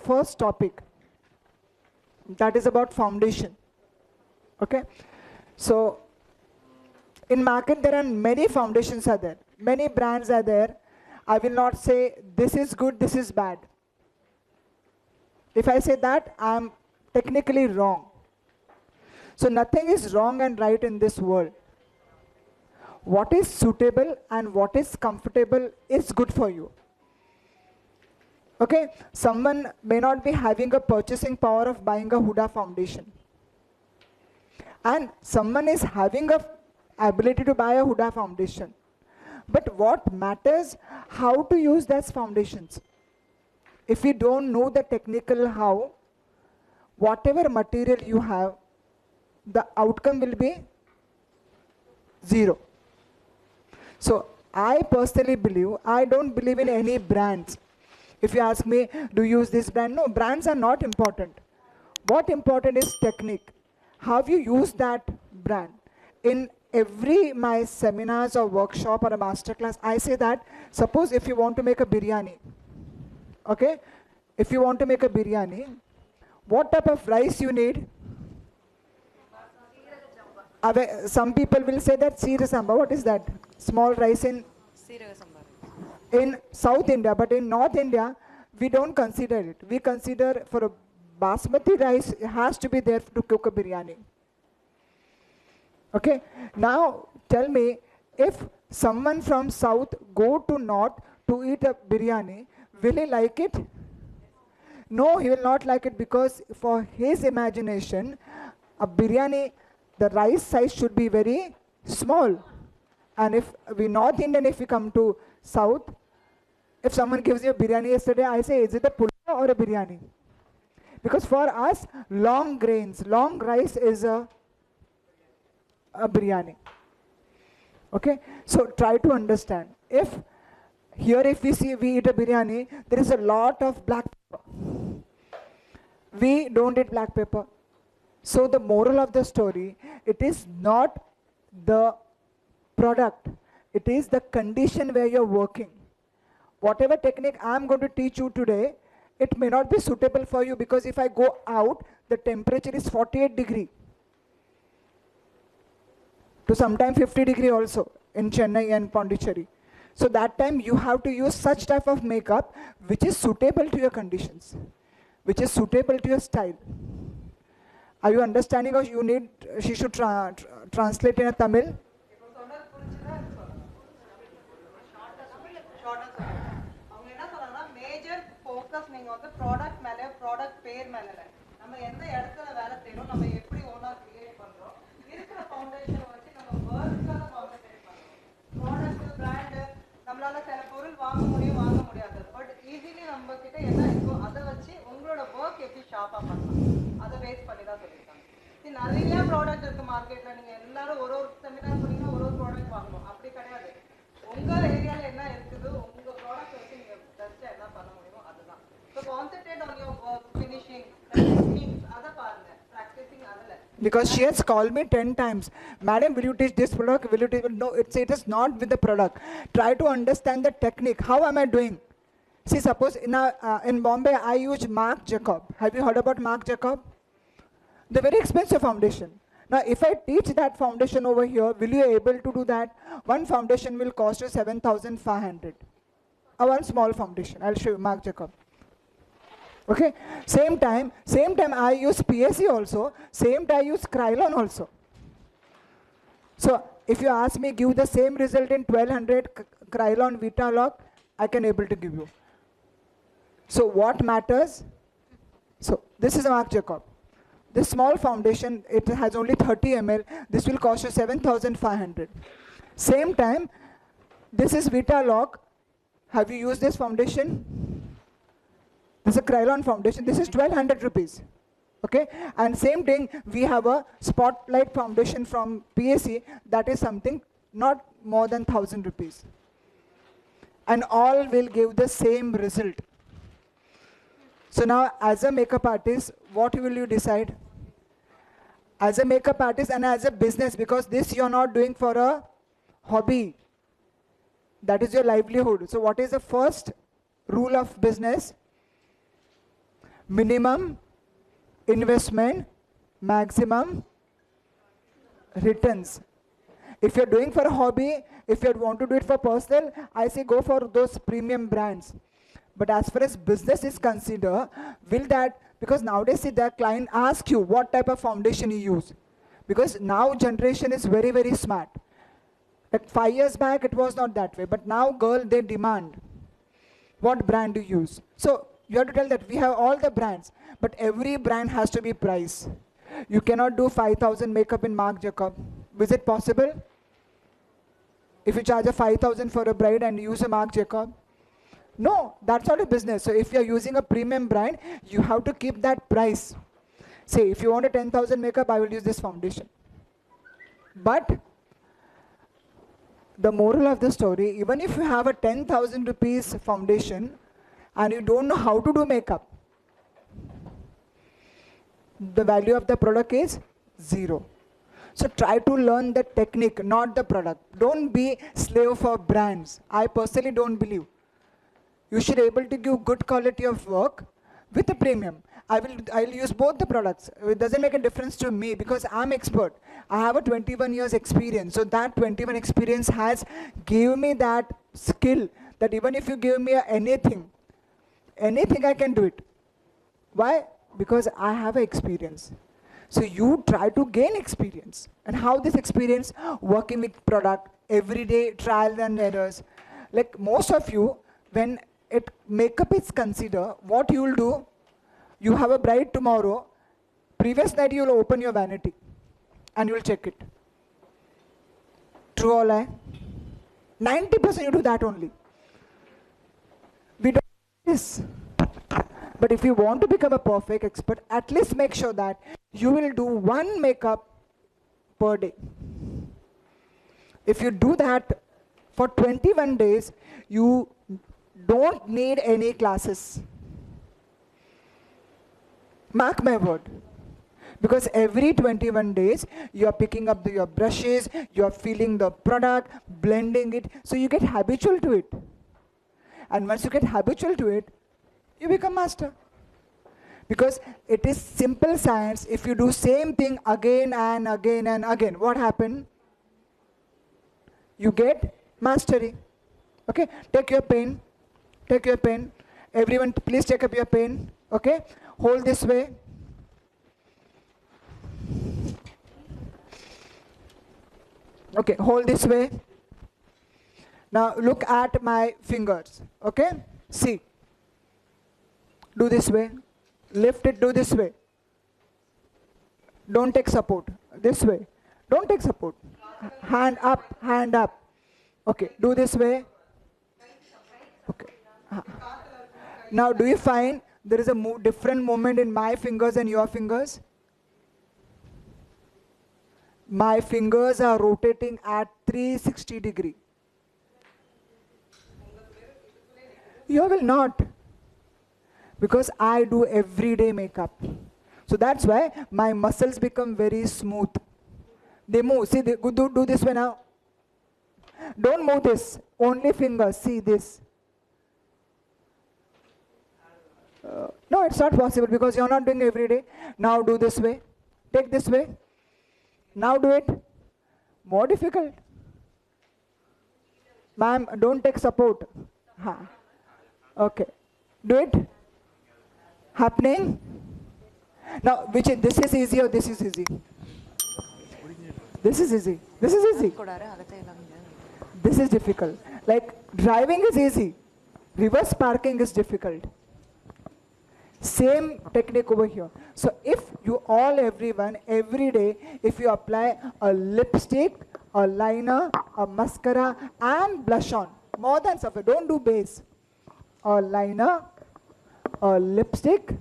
first topic. That is about foundation. Okay? So, in market there are many foundations are there. Many brands are there. I will not say this is good, this is bad. If I say that, I am technically wrong. So nothing is wrong and right in this world. What is suitable and what is comfortable is good for you. Okay, someone may not be having a purchasing power of buying a Huda foundation. And someone is having a ability to buy a Huda foundation. But what matters, how to use those foundations. If you don't know the technical how, whatever material you have, the outcome will be zero. So I personally believe, I don't believe in any brands. If you ask me, do you use this brand? No, brands are not important. What important is technique. How you use that brand. In every my seminars or workshop or a masterclass, I say that, suppose if you want to make a biryani, okay? If you want to make a biryani, what type of rice you need? Some people will say that Seera Samba. What is that? Small rice in South India, but in North India, we don't consider it. We consider for a basmati rice, it has to be there to cook a biryani. Okay? Now, tell me, if someone from South go to North to eat a biryani, will he like it? No, he will not like it, because for his imagination, a biryani, the rice size should be very small. And if we North Indian, if we come to South, if someone gives you a biryani yesterday, I say, is it a pulao or a biryani? Because for us, long grains, long rice is a biryani. Okay? So try to understand. If we eat a biryani, there is a lot of black pepper. We don't eat black pepper. So the moral of the story, it is not the product, it is the condition where you're working. Whatever technique I'm going to teach you today, it may not be suitable for you, because if I go out, the temperature is 48 degree. To sometimes 50 degree also in Chennai and Pondicherry. So that time you have to use such type of makeup which is suitable to your conditions, which is suitable to your style. Are you understanding, or you need, she should translate in a Tamil? Major focus நீங்க வந்து product மேல product பேர் மேல இல்ல நம்ம எந்த இடத்துல வேலை செய்றோம் நம்ம எப்படி ஓனா கிரியேட் பண்றோம் இருக்கிற ஃபவுண்டேஷன் வச்சு நம்ம வர்க்கால கான்சென்ட்ரேட் பண்றோம் ப்ராடக்ட் பிராண்ட் நம்மளால சில பொருள் வாங்க முடியாது பட் ஈஸிலி நம்ம கிட்ட என்ன இருக்கோ அதை வச்சு உங்களோட வர்க் எப்படி ஷார்ப்பா பண்ணலாம் அதை பேஸ் பண்ணி தான் சொல்லிருக்காங்க நிறைய ப்ராடக்ட் இருக்கு மார்க்கெட்ல நீங்க எல்லாரும் ஒரு செமினார் பண்ணீங்கன்னா ஒரு ப்ராடக்ட் வாங்கணும் அப்படி கிடையாது உங்க ஏரியால என்ன இருக்குது உங்க ப்ராடக்ட் வச்சு நீங்க பெஸ்டா என்ன பண்ண முடியுமோ அதுதான் so concentrate on your work finishing techniques அத பாருங்க practicing அதல because she has called me 10 times, madam, will you teach this product, will you teach? No, it is not with the product. Try to understand the technique. How am I doing? See, suppose in Bombay I use Marc Jacob. Have you heard about Marc Jacob? The very expensive foundation. Now, if I teach that foundation over here, will you able to do that? One foundation will cost you 7,500. One small foundation. I'll show you Marc Jacob. Okay. Same time I use PSC also. Same time I use Krylon also. So, if you ask me, give the same result in 1200 Krylon Vitalock, I can able to give you. So, what matters? So, this is Marc Jacob. This small foundation, it has only 30 ml. This will cost you 7,500. Same time, this is Vitalock. Have you used this foundation? This is a Krylon foundation. This is 1,200 rupees. Okay? And same thing, we have a Spotlight foundation from PSC. That is something not more than 1,000 rupees. And all will give the same result. So now, as a makeup artist, what will you decide? As a makeup artist and as a business, because this you're not doing for a hobby. That is your livelihood. So what is the first rule of business? Minimum investment, maximum returns. If you're doing for a hobby, if you want to do it for personal, I say go for those premium brands. But as far as business is considered, will that, because nowadays see the client asks you what type of foundation you use. Because now generation is very, very smart. Like 5 years back, it was not that way. But now girl, they demand what brand do you use. So you have to tell that we have all the brands, but every brand has to be priced. You cannot do 5,000 makeup in Marc Jacob. Is it possible? If you charge a 5,000 for a bride and use a Marc Jacob? No, that's not a business. So if you're using a premium brand, you have to keep that price. Say, if you want a 10,000 makeup, I will use this foundation. But the moral of the story, even if you have a 10,000 rupees foundation and you don't know how to do makeup, the value of the product is zero. So try to learn the technique, not the product. Don't be slave for brands. I personally don't believe. You should be able to give good quality of work with a premium. I'll use both the products. It doesn't make a difference to me because I'm expert. I have a 21 years experience. So that 21 experience has given me that skill that even if you give me anything I can do it. Why? Because I have experience. So you try to gain experience. And how this experience? Working with product, everyday trial and errors. Like most of you, when makeup is considered, what you will do, you have a bride tomorrow, previous night you will open your vanity and you will check it. True or lie? 90% you do that only. We don't do this. But if you want to become a perfect expert, at least make sure that you will do one makeup per day. If you do that for 21 days, you don't need any classes. Mark my word. Because every 21 days, you are picking up your brushes, you are feeling the product, blending it, so you get habitual to it. And once you get habitual to it, you become master. Because it is simple science. If you do same thing again and again and again, what happens? You get mastery. Okay, take your pen. Take your pen. Everyone, please take up your pen. Okay, hold this way. Okay, hold this way. Now look at my fingers. Okay, see. Do this way. Lift it, do this way. Don't take support. This way. Don't take support. Hand up, hand up. Okay, do this way. Okay. Now, do you find there is a different movement in my fingers and your fingers? My fingers are rotating at 360 degrees. You will not. Because I do everyday makeup. So that's why my muscles become very smooth. They move. See, they do this way now. Don't move this. Only fingers. See this. No, it's not possible because you're not doing every day. Now do this way. Take this way. Now do it. More difficult. Ma'am, don't take support. Okay. Do it. Happening. Now, this is easy or this is easy? This is easy. This is easy. This is difficult. Like driving is easy. Reverse parking is difficult. Same technique over here. So if you everyone, every day, if you apply a lipstick, a liner, a mascara and blush on, more than suffer, don't do base. A liner, a lipstick.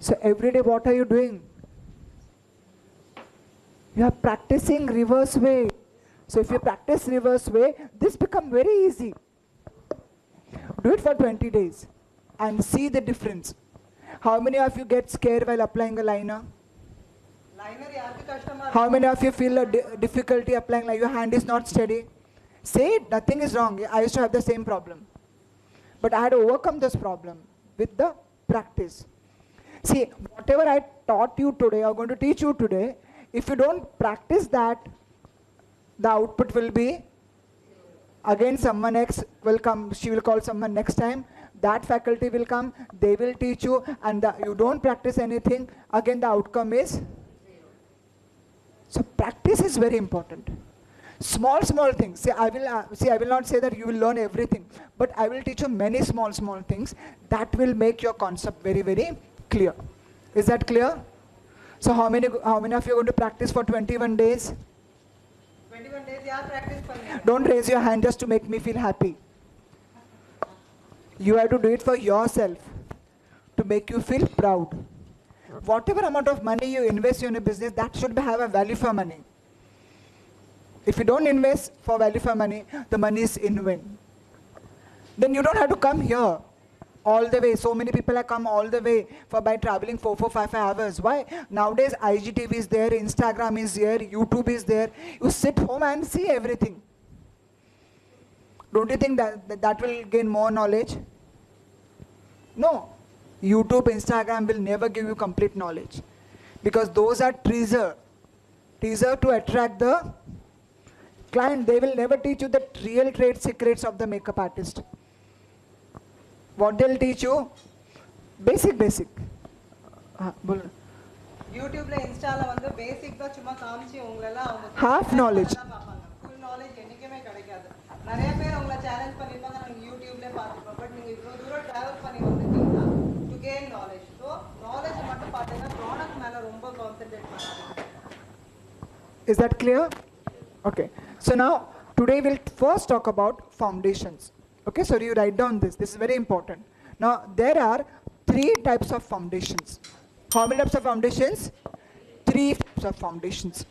So every day what are you doing? You are practicing reverse way. So if you practice reverse way, this becomes very easy. Do it for 20 days and see the difference. How many of you get scared while applying a liner? How many of you feel a difficulty applying liner? Your hand is not steady? Say it, nothing is wrong. I used to have the same problem. But I had to overcome this problem with the practice. See, whatever I taught you today, I'm going to teach you today, if you don't practice that, the output will be, again someone else will come, she will call someone next time, that faculty will come, they will teach you, and you don't practice anything, again the outcome is. So practice is very important. Small things. See, I will not say that you will learn everything, but I will teach you many small things that will make your concept very, very clear. Is that clear? So how many of you are going to practice for 21 days? 21 days yaar practice panni. Don't raise your hand just to make me feel happy. You have to do it for yourself, to make you feel proud. Whatever amount of money you invest in a business, that should have a value for money. If you don't invest for value for money, the money is in vain. Then you don't have to come here all the way. So many people have come all the way by traveling 4-5 hours. Why? Nowadays IGTV is there, Instagram is there, YouTube is there. You sit home and see everything. Don't you think that will gain more knowledge? No. YouTube, Instagram will never give you complete knowledge, because those are teaser to attract the client. They will never teach you the real trade secrets of the makeup artist. What they'll teach you? Basic. YouTube la Insta la vandu basic da chuma kaamichi ungala avanga half knowledge. Full knowledge ennikkume kedaikadu. Nariya per ungala challenge pannirpaanga naan YouTube la paathirupen, but neenga ivlo dooram travel panni vandinga to gain knowledge. So knowledge mattum paathinga product mela romba concentrate pannadhu. Is that clear? Okay. So now today we'll first talk about foundations. Okay, so you write down this. This is very important. Now there are 3 types of foundations. How many types of foundations? 3 types of foundations.